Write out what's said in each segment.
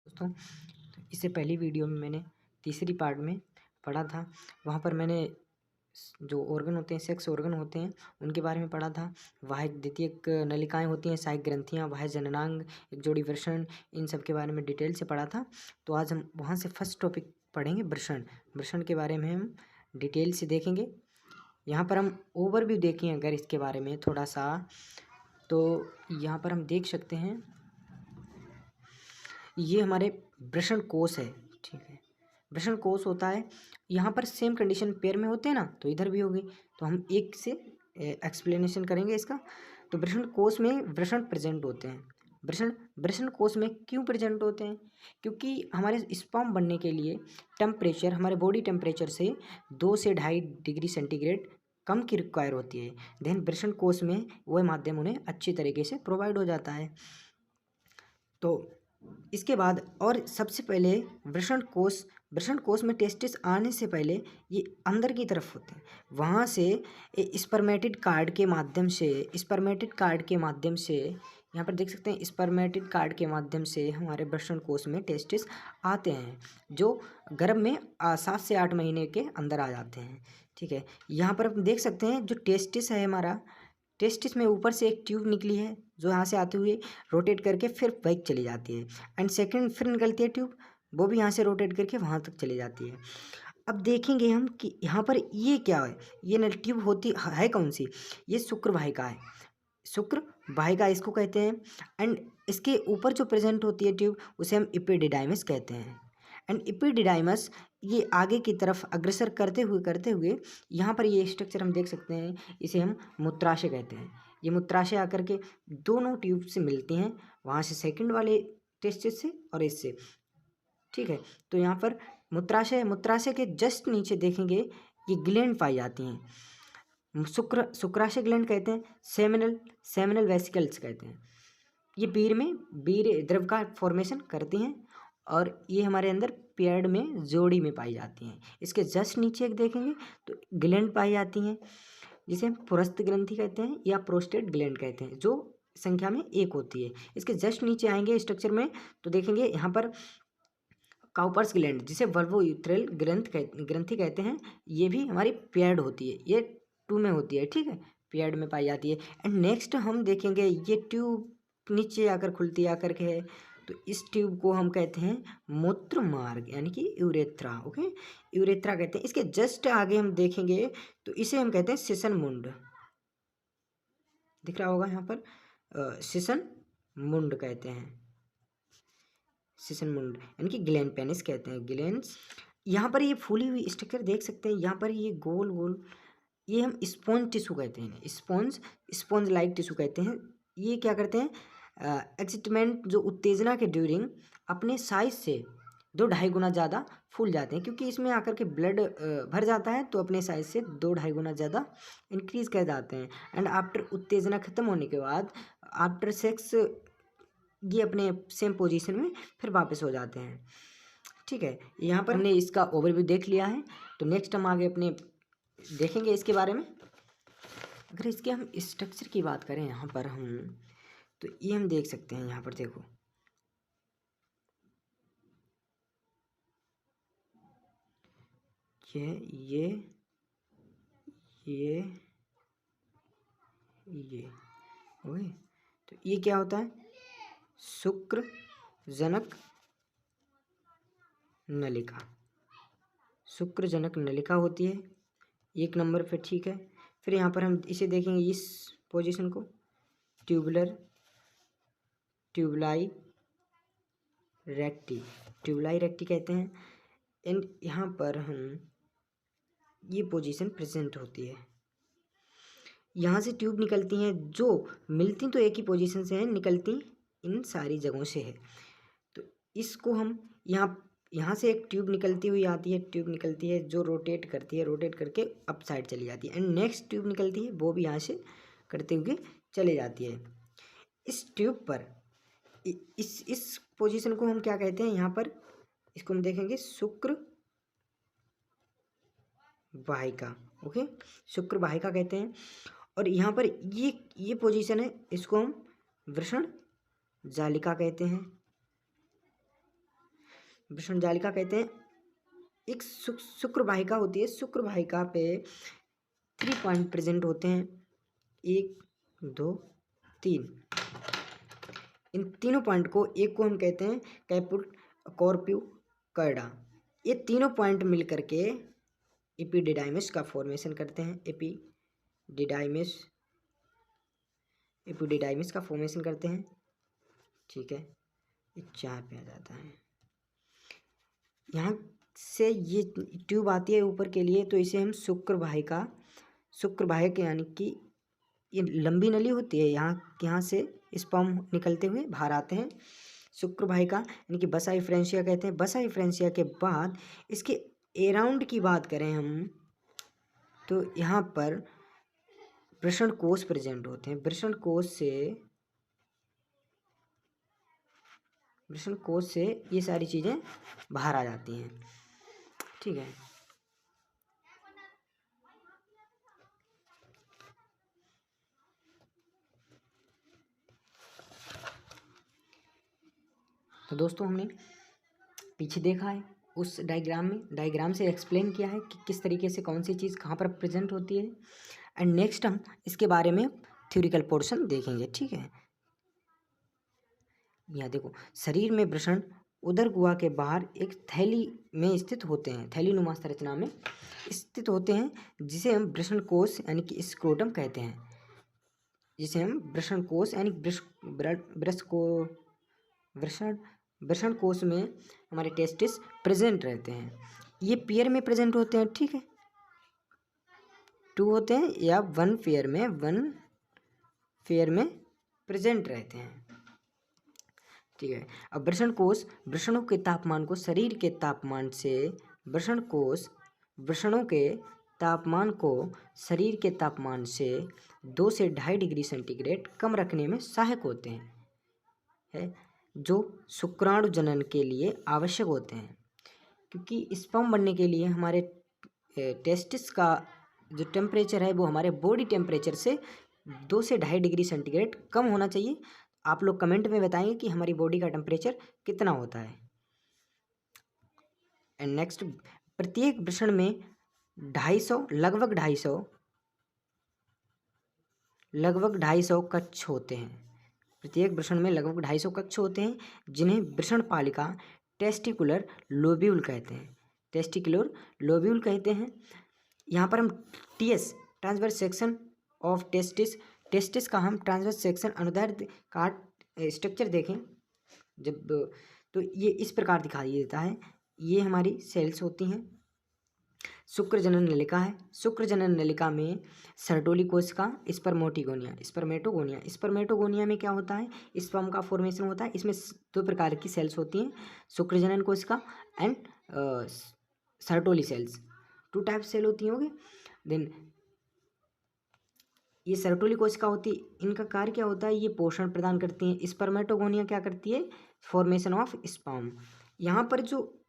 दोस्तों, इससे पहली वीडियो में मैंने तीसरी पार्ट में पढ़ा था। वहाँ पर मैंने जो ऑर्गन होते हैं, सेक्स ऑर्गन होते हैं, उनके बारे में पढ़ा था। वाह्य द्वितीयक नलिकाएं होती हैं, सहायक ग्रंथियाँ, वाह्य जननांग, एक जोड़ी वृषण, इन सब के बारे में डिटेल से पढ़ा था। तो आज हम वहाँ से फर्स्ट टॉपिक पढ़ेंगे, वृषण। वृषण के बारे में हम डिटेल से देखेंगे। यहाँ पर हम ओवरव्यू देखें अगर इसके बारे में थोड़ा सा, तो यहाँ पर हम देख सकते हैं ये हमारे वृषण कोश है। ठीक है, वृषण कोश होता है। यहाँ पर सेम कंडीशन पेयर में होते हैं ना, तो इधर भी होगी। तो हम एक से एक्सप्लेनेशन करेंगे इसका। तो वृषण कोश में वृषण प्रेजेंट होते हैं। वृषण कोश में क्यों प्रेजेंट होते हैं? क्योंकि हमारे स्पर्म बनने के लिए टेम्परेचर, हमारे बॉडी टेम्परेचर से 2 से 2.5 डिग्री सेंटीग्रेड कम की रिक्वायर होती है। देन वृषण कोश में वह माध्यम उन्हें अच्छी तरीके से प्रोवाइड हो जाता है। तो इसके बाद और सबसे पहले वृषण कोश में टेस्टिस आने से पहले ये अंदर की तरफ होते हैं। वहाँ से स्पर्मेटिड कार्ड के माध्यम से यहाँ पर देख सकते हैं, स्पर्मेटिड कार्ड के माध्यम से हमारे वृषण कोश में टेस्टिस आते हैं, जो गर्भ में 7 से 8 महीने के अंदर आ जाते हैं। ठीक है, यहाँ पर आप देख सकते हैं जो टेस्टिस है हमारा, टेस्टिस में ऊपर से एक ट्यूब निकली है जो यहाँ से आते हुए रोटेट करके फिर बैक चली जाती है। एंड सेकंड फिर निकलती है ट्यूब, वो भी यहाँ से रोटेट करके वहाँ तक चली जाती है। अब देखेंगे हम कि यहाँ पर ये क्या है, ये नल ट्यूब होती है कौन सी? ये शुक्र वाहिका है। शुक्र वाहिका इसको कहते हैं। एंड इसके ऊपर जो प्रेजेंट होती है ट्यूब, उसे हम इपिडिडाइमस कहते हैं। एंड इपिडिडाइमस ये आगे की तरफ अग्रसर करते हुए यहाँ पर ये स्ट्रक्चर हम देख सकते हैं, इसे हम मूत्राशय कहते हैं। ये मूत्राशय आकर के दोनों ट्यूब से मिलती हैं, वहाँ से सेकंड वाले टेस्टिस से और इससे। ठीक है, तो यहाँ पर मूत्राशय के जस्ट नीचे देखेंगे ये ग्लैंड पाई जाती हैं। शुक्राशय ग्लैंड कहते हैं, सेमिनल वेसिकल्स कहते हैं। ये वीर्य द्रव का फॉर्मेशन करती हैं और ये हमारे अंदर पेड़ में जोड़ी में पाई जाती हैं। इसके जस्ट नीचे एक देखेंगे तो ग्लैंड पाई जाती हैं, जिसे हम पुरस्थ ग्रंथि कहते हैं या प्रोस्टेट ग्लैंड कहते हैं, जो संख्या में 1 होती है। इसके जस्ट नीचे आएंगे स्ट्रक्चर में तो देखेंगे यहाँ पर काउपर्स ग्लैंड, जिसे वल्वोयूथ्रल ग्रंथि कहते हैं, ये भी हमारी पेयर्ड होती है, ये 2 में होती है। ठीक है, पेयर्ड में पाई जाती है। एंड नेक्स्ट हम देखेंगे ये ट्यूब नीचे आकर खुलती आकर के है, तो इस ट्यूब को हम कहते हैं मूत्र मार्ग, यानी कि यूरेथ्रा। ओके, यूरेथ्रा कहते हैं। इसके जस्ट आगे हम देखेंगे तो इसे हम कहते हैं सिसन मुंड, दिख रहा होगा यहाँ पर, सिसन मुंड कहते हैं, सिसन मुंड यानी कि ग्लैंड पेनिस कहते हैं, ग्लैंड्स। यहाँ पर ये फूली हुई स्ट्रक्चर देख सकते हैं, यहाँ पर ये गोल गोल, ये हम स्पॉन्ज टिश्यू कहते हैं, स्पॉन्ज लाइक टिश्यू कहते हैं। ये क्या करते हैं, एक्साइटमेंट जो उत्तेजना के ड्यूरिंग अपने साइज से 2-2.5 गुना ज़्यादा फूल जाते हैं, क्योंकि इसमें आकर के ब्लड भर जाता है, तो अपने साइज से 2-2.5 गुना ज़्यादा इंक्रीज कर जाते हैं। एंड आफ्टर उत्तेजना खत्म होने के बाद आफ्टर सेक्स ये अपने सेम पोजीशन में फिर वापस हो जाते हैं। ठीक है, यहाँ पर हमने इसका ओवरव्यू देख लिया है। तो नेक्स्ट हम आगे अपने देखेंगे इसके बारे में। अगर इसके हम स्ट्रक्चर की बात करें यहाँ पर हम, तो ये हम देख सकते हैं, यहाँ पर देखो ये ओके। तो ये क्या होता है, शुक्र जनक नलिका होती है 1 नंबर पे। ठीक है, फिर यहाँ पर हम इसे देखेंगे, इस पोजीशन को ट्यूबलाई रेक्टी कहते हैं। एंड यहाँ पर हम ये पोजीशन प्रेजेंट होती है, यहाँ से ट्यूब निकलती हैं, जो मिलती तो एक ही पोजीशन से हैं, निकलती इन सारी जगहों से है। तो इसको हम यहाँ से एक ट्यूब निकलती हुई आती है, जो रोटेट करके अप साइड चली जाती है। एंड नेक्स्ट ट्यूब निकलती है, वो भी यहाँ से करते हुए चले जाती है। इस ट्यूब पर इस पोजीशन को हम क्या कहते हैं, यहाँ पर इसको हम देखेंगे शुक्र वाहिका। ओके, शुक्र वाहिका कहते हैं। और यहाँ पर ये पोजीशन है, इसको हम वृषण जालिका कहते हैं। वृषण जालिका कहते हैं। एक शुक्र वाहिका होती है, शुक्र वाहिका पे 3 पॉइंट प्रेजेंट होते हैं, 1 2 3। इन तीनों पॉइंट को, एक को हम कहते हैं कैपुट कॉर्प्यूकर्डा। ये तीनों पॉइंट मिल करके एपिडिडाइमिस का फॉर्मेशन करते हैं। एपिडिडाइमिस का फॉर्मेशन करते हैं। ठीक है, ये 4 पे आ जाता है। यहाँ से ये ट्यूब आती है ऊपर के लिए, तो इसे हम शुक्र वाहिका यानी कि ये लंबी नली होती है, यहाँ से स्पर्म निकलते हुए बाहर आते हैं। शुक्र वाहिका यानी कि बसा इफ्रेंशिया कहते हैं। बसा इफ्रेंशिया के बाद इसके अराउंड की बात करें हम, तो यहाँ पर वृषण कोश प्रेजेंट होते हैं। वृषण कोश से ये सारी चीज़ें बाहर आ जाती हैं। ठीक है, तो दोस्तों हमने पीछे देखा है उस डायग्राम से एक्सप्लेन किया है कि किस तरीके से कौन सी चीज़ कहाँ पर प्रेजेंट होती है। एंड नेक्स्ट हम इसके बारे में थ्योरिकल पोर्शन देखेंगे। ठीक है, यहाँ देखो, शरीर में वृषण उदर गुहा के बाहर एक थैली में स्थित होते हैं, थैली नुमा संरचना में स्थित होते हैं, जिसे हम वृषण कोश यानी कि स्क्रोटम कहते हैं। जिसे हम वृषण कोश यानी वृषण कोश में हमारे टेस्टिस प्रेजेंट रहते हैं। ये पेयर में प्रेजेंट होते हैं। ठीक है, 2 होते हैं या 1 पेयर में प्रेजेंट रहते हैं। ठीक है, अब वृषण कोश वृषणों के तापमान को शरीर के तापमान से वृषणों के तापमान को शरीर के तापमान से 2 से 2.5 डिग्री सेंटीग्रेड कम रखने में सहायक होते हैं, जो शुक्राणु जनन के लिए आवश्यक होते हैं। क्योंकि स्पर्म बनने के लिए हमारे टेस्टिस का जो टेम्परेचर है वो हमारे बॉडी टेम्परेचर से 2 से 2.5 डिग्री सेंटीग्रेड कम होना चाहिए। आप लोग कमेंट में बताएंगे कि हमारी बॉडी का टेम्परेचर कितना होता है। एंड नेक्स्ट, प्रत्येक वृषण में लगभग 250 कक्ष होते हैं। प्रत्येक वृषण में लगभग 250 कक्ष होते हैं, जिन्हें वृषण पालिका टेस्टिकुलर लोब्यूल कहते हैं। यहाँ पर हम ट्रांसवर्स सेक्शन ऑफ टेस्टिस का हम ट्रांसवर्स सेक्शन अनुदैर्ध्य काट स्ट्रक्चर देखें जब, तो ये इस प्रकार दिखाई देता है। ये हमारी सेल्स होती हैं। शुक्र जनन नलिका है। शुक्र जनन नलिका में सर्टोली कोशिका, स्पर्मेटोगोनिया में क्या होता है, स्पर्म का फॉर्मेशन होता है। इसमें 2 प्रकार की सेल्स होती हैं, शुक्र जनन कोशिका and Sertoli cells. 2 type cell होती होंगे। देन ये सर्टोली कोशिका होती है, इनका कार्य क्या होता है, ये पोषण प्रदान करती हैं। स्पर्मेटोगोनिया क्या करती है, फॉर्मेशन ऑफ स्पर्म। यहाँ पर जो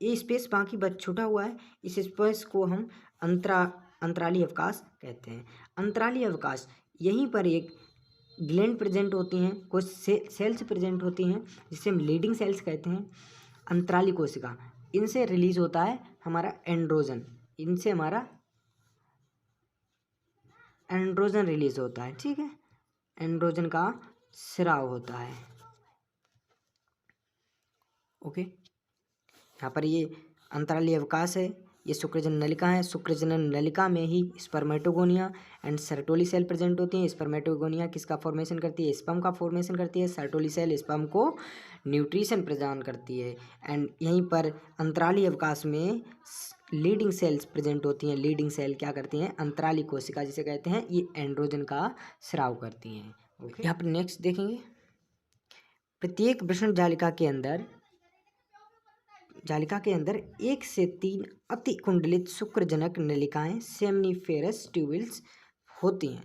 ये स्पेस बाकी बच छूटा हुआ है, इस स्पेस को हम अंतराली अवकाश कहते हैं। अंतराली अवकाश, यहीं पर एक ग्लैंड प्रेजेंट होती हैं, कुछ सेल्स प्रेजेंट होती हैं जिसे हम लीडिंग सेल्स कहते हैं। अंतराली कोशिका, इनसे रिलीज होता है हमारा एंड्रोजन, एंड्रोजन रिलीज होता है। ठीक है, एंड्रोजन का स्राव होता है। ओके, यहाँ पर ये अंतरालीय अवकाश है, ये शुक्रजनन नलिका है। शुक्रजनन नलिका में ही spermatogonia and Sertoli cell present होती हैं। स्पर्मेटोगोनिया किसका फॉर्मेशन करती है, स्पर्म का फॉर्मेशन करती है। सर्टोली सेल स्पर्म को न्यूट्रिशन प्रदान करती है। एंड यहीं पर अंतराली अवकाश में लीडिंग सेल्स प्रेजेंट होती हैं। लीडिंग सेल क्या करती हैं, अंतराली कोशिका जिसे कहते हैं, ये एंड्रोजन का स्राव करती हैं। ओके, यहाँ पर नेक्स्ट देखेंगे, प्रत्येक वृषण जालिका के अंदर 1 से 3 अति कुंडलित शुक्रजनक नलिकाएं सेमनीफेरस ट्यूबिल्स होती हैं।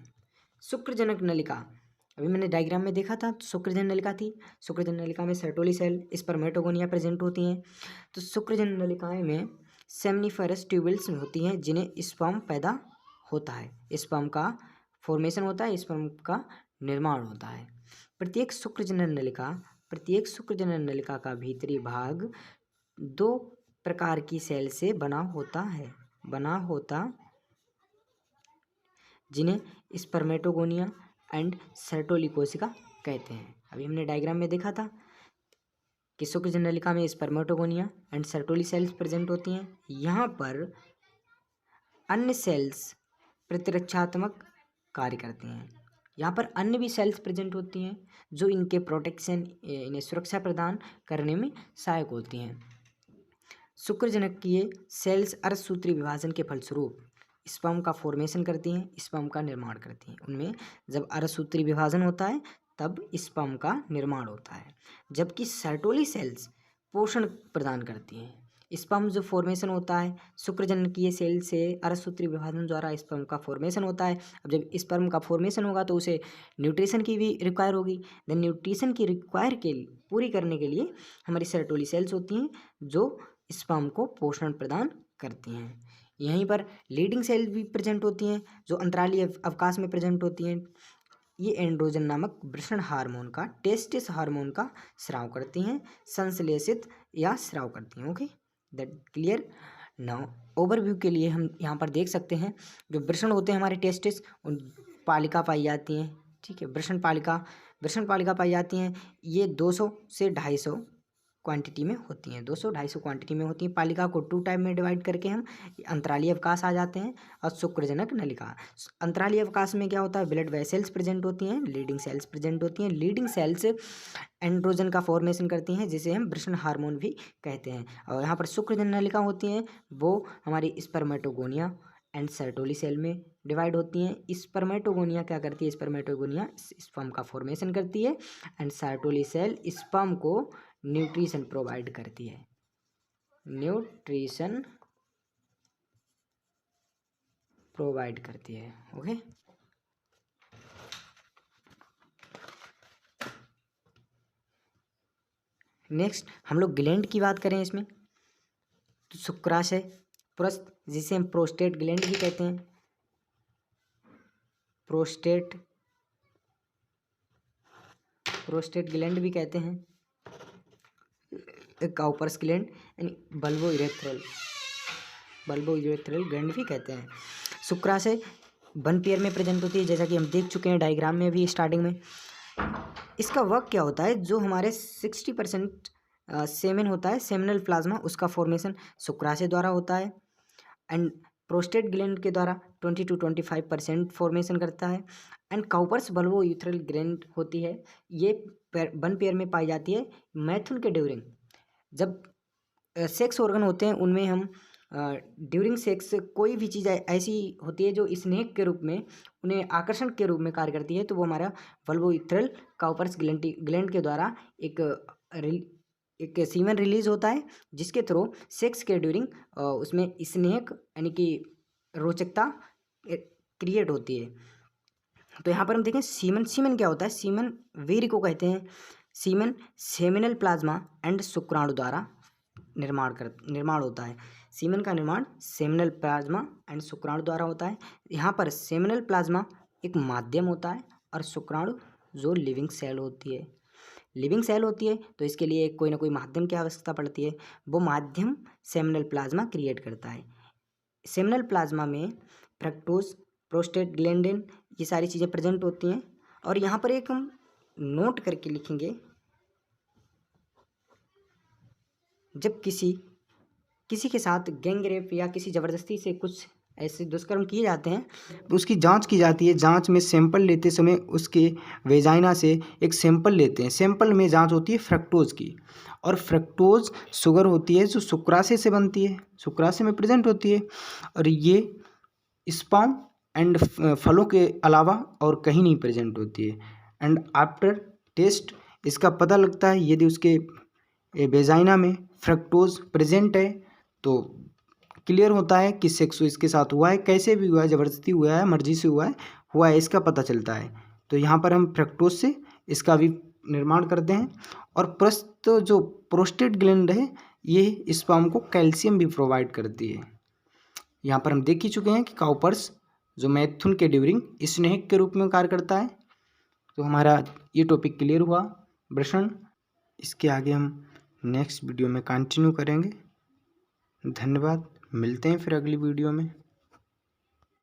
शुक्रजनक नलिका, अभी मैंने डायग्राम में देखा था, तो शुक्रजनन नलिका थी। शुक्रजनन नलिका में सर्टोली सेल, स्पर्मेटोगोनिया प्रेजेंट होती हैं। तो शुक्रजनन नलिकाएं में सेमनीफेरस ट्यूबिल्स होती हैं, जिन्हें स्पर्म पैदा होता है, स्पर्म का फॉर्मेशन होता है, स्पर्म का निर्माण होता है। प्रत्येक शुक्रजनन नलिका का भीतरी भाग 2 प्रकार की सेल से बना होता जिन्हें स्पर्मेटोगोनिया एंड सर्टोली कोशिका कहते हैं। अभी हमने डायग्राम में देखा था कि शुक्रजनन नलिका में spermatogonia and Sertoli cells present होती हैं। यहाँ पर अन्य सेल्स प्रतिरक्षात्मक कार्य करती हैं। यहाँ पर अन्य भी सेल्स प्रेजेंट होती हैं जो इनके प्रोटेक्शन, इन्हें सुरक्षा प्रदान करने में सहायक होती हैं। शुक्रजनकीय सेल्स अर्धसूत्री विभाजन के फलस्वरूप स्पर्म का फॉर्मेशन करती हैं, स्पर्म का निर्माण करती हैं। उनमें जब अर्धसूत्री विभाजन होता है तब स्पर्म का निर्माण होता है, जबकि सर्टोली सेल्स पोषण प्रदान करती हैं। स्पर्म जो फॉर्मेशन होता है शुक्रजनकीय सेल से अर्धसूत्री विभाजन द्वारा स्पर्म का फॉर्मेशन होता है। अब जब स्पर्म का फॉर्मेशन होगा तो उसे न्यूट्रिशन की भी रिक्वायर होगी। देन न्यूट्रिशन की रिक्वायर के पूरी करने के लिए हमारी सर्टोली सेल्स होती हैं जो स्पर्म को पोषण प्रदान करती हैं। यहीं पर लीडिंग सेल भी प्रेजेंट होती हैं जो अंतरालीय अवकाश में प्रेजेंट होती हैं। ये एंड्रोजन नामक वृषण हार्मोन का, टेस्टिस हार्मोन का स्राव करती हैं, संश्लेषित या स्राव करती हैं। Okay, that clear. Now overview के लिए हम यहाँ पर देख सकते हैं जो वृषण होते हैं हमारे टेस्टिस, उन पालिका पाई जाती हैं। ठीक है, वृषण पालिका पाई जाती हैं। ये 200 से 250 क्वांटिटी में होती हैं, 200-250 क्वांटिटी में होती हैं। पालिका को 2 टाइप में डिवाइड करके हम अंतरालीय अवकाश आ जाते हैं और शुक्रजनक नलिका। अंतरालीय अवकाश में क्या होता है, ब्लड वेसल्स प्रेजेंट होती हैं, लीडिंग सेल्स प्रेजेंट होती हैं। लीडिंग सेल्स एंड्रोजन का फॉर्मेशन करती हैं जिसे हम वृषण हार्मोन भी कहते हैं। और यहाँ पर शुक्रजनन नलिका होती हैं वो हमारी स्पर्मेटोगोनिया एंड सर्टोली सेल में डिवाइड होती हैं। स्पर्मेटोगोनिया क्या करती है, स्पर्मेटोगोनिया स्पर्म का फॉर्मेशन करती है एंड सर्टोली सेल स्पर्म को न्यूट्रिशन प्रोवाइड करती है, न्यूट्रिशन प्रोवाइड करती है। ओके, नेक्स्ट हम लोग ग्लैंड की बात करें इसमें तो शुक्राशय प्रस्थ, जिसे हम प्रोस्टेट ग्लैंड भी कहते हैं, प्रोस्टेट ग्लैंड भी कहते हैं, काउपर्स ग्लैंड यानी बल्बो यूरेथ्रल ग्लैंड भी कहते हैं। शुक्राशय 1 पेयर में प्रेजेंट होती है जैसा कि हम देख चुके हैं डायग्राम में भी स्टार्टिंग में। इसका वर्क क्या होता है, जो हमारे 60% सेमेन होता है, सेमिनल प्लाज्मा, उसका फॉर्मेशन शुक्राशय द्वारा होता है एंड प्रोस्टेट ग्लैंड के द्वारा 20 to 25% फॉर्मेशन करता है। And Cowper's bulbo urethral gland होती है, ये 1 पेयर में पाई जाती है। मैथुन के ड्यूरिंग जब सेक्स ऑर्गन होते हैं उनमें हम ड्यूरिंग सेक्स कोई भी चीज़ ऐसी होती है जो स्नेक के रूप में उन्हें आकर्षण के रूप में कार्य करती है तो वो हमारा बल्बो यूरेथ्रल काउपर्स ग्लैंड के द्वारा एक सीमेन रिलीज होता है जिसके थ्रू सेक्स के ड्यूरिंग उसमें स्नेक यानी कि रोचकता क्रिएट होती है। तो यहाँ पर हम देखें सीमन क्या होता है, सीमन वीर्य को कहते हैं। सीमन सेमिनल प्लाज्मा एंड शुक्राणु द्वारा निर्माण होता है। सीमन का निर्माण सेमिनल प्लाज्मा एंड शुक्राणु द्वारा होता है। यहाँ पर सेमिनल प्लाज्मा एक माध्यम होता है और शुक्राणु जो लिविंग सेल होती है तो इसके लिए कोई ना कोई माध्यम की आवश्यकता पड़ती है, वो माध्यम सेमिनल प्लाज्मा क्रिएट करता है। सेमिनल प्लाज्मा में फ्रक्टोज, प्रोस्टेग्लैंडिन, ये सारी चीज़ें प्रेजेंट होती हैं। और यहाँ पर एक हम नोट करके लिखेंगे, जब किसी के साथ गैंग रेप या किसी ज़बरदस्ती से कुछ ऐसे दुष्कर्म किए जाते हैं तो उसकी जांच की जाती है। जांच में सैंपल लेते समय उसके वेजाइना से एक सैंपल लेते हैं। सैंपल में जांच होती है फ्रक्टोज की, और फ्रक्टोज शुगर होती है जो शुक्राशय से बनती है, शुक्राशय में प्रेजेंट होती है। और ये स्पर्म एंड फलों के अलावा और कहीं नहीं प्रेजेंट होती है। एंड आफ्टर टेस्ट इसका पता लगता है, यदि उसके वेजाइना में फ्रक्टोज प्रेजेंट है तो क्लियर होता है कि सेक्स इसके साथ हुआ है, कैसे भी हुआ है, ज़बरदस्ती हुआ है, मर्जी से हुआ है, इसका पता चलता है। तो यहाँ पर हम फ्रक्टोज से इसका भी निर्माण करते हैं। और जो प्रोस्टेट ग्लैंड है ये स्पर्म को कैल्शियम भी प्रोवाइड करती है। यहाँ पर हम देख ही चुके हैं कि काउपर्स जो मैथुन के ड्यूरिंग स्नेक के रूप में कार्य करता है, तो हमारा ये टॉपिक क्लियर हुआ वृषण। इसके आगे हम नेक्स्ट वीडियो में कंटिन्यू करेंगे। धन्यवाद, मिलते हैं फिर अगली वीडियो में।